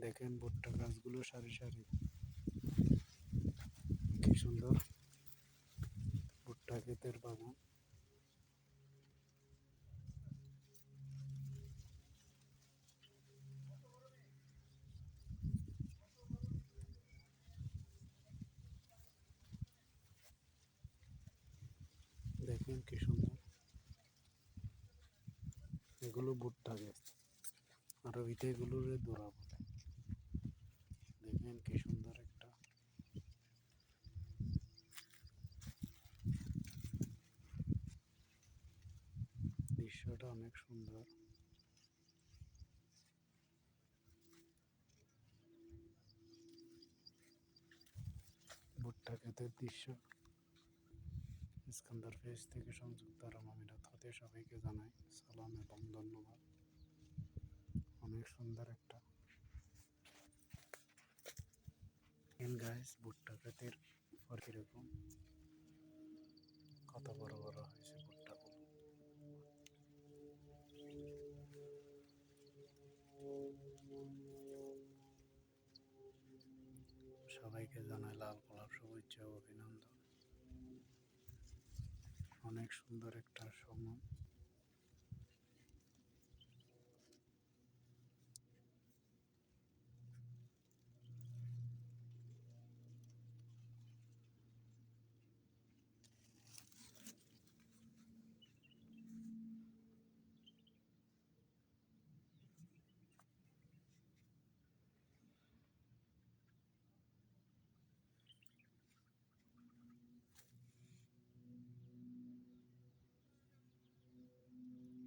দেখেন ভুট্টা গাছগুলো সারি সারি, কি সুন্দর ভুট্টা ক্ষেতের বাগান। দেখেন কি সুন্দর, এগুলো ভুট্টা গাছ, আর এগুলোরে দোরা বলে। দেখেন কি সুন্দর একটা দৃশ্যটা, অনেক সুন্দর। ভুট্টা ক্ষেতের দৃশ্য। ইস্কান্দার পেজ থেকে সংযুক্ত আরব আমিরাত হতে সবাইকে জানাই সালাম এবং ধন্যবাদ। অনেক সুন্দর একটা গাছ। ভুট্টা ক্ষেতের পর কিরকম কত বড় বড় হয়েছে ভুট্টাগুলো। সবাইকে জানাই লাল গোলাপ শুভেচ্ছা ও অভিনন্দন। অনেক সুন্দর একটা সময়।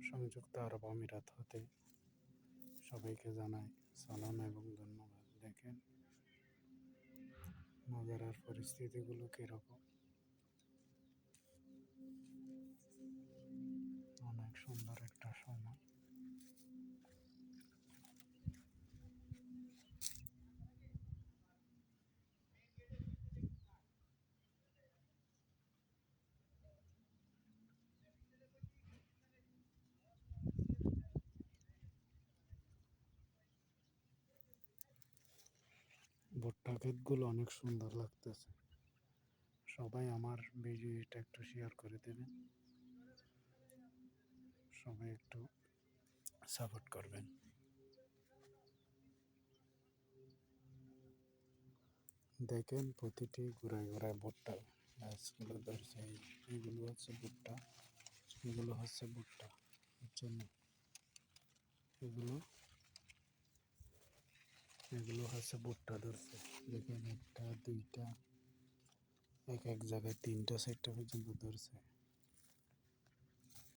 সংযুক্ত আরব আমিরাত হতে সবাইকে জানাই সালাম এবং ধন্যবাদ। দেখেন নজারার পরিস্থিতিগুলো কিরকম, অনেক সুন্দর একটা সময়। ভুট্টা ক্ষেতগুলো অনেক সুন্দর লাগতেছে। সবাই আমার ভিডিওটা একটু শেয়ার করে দেবেন, সবাই একটু সাপোর্ট করবেন। দেখেন প্রতিটি ঘুরায় ঘুরায় ভুট্টা গাছগুলো ধরছে। এইগুলো হচ্ছে ভুট্টা, এগুলো হচ্ছে ভুট্টা, বুঝছেন? এগুলো এগুলো হচ্ছে ভুট্টা ধরছে। দেখেন একটা দুইটা, এক এক জায়গায় তিনটা চারটা পর্যন্ত ধরছে।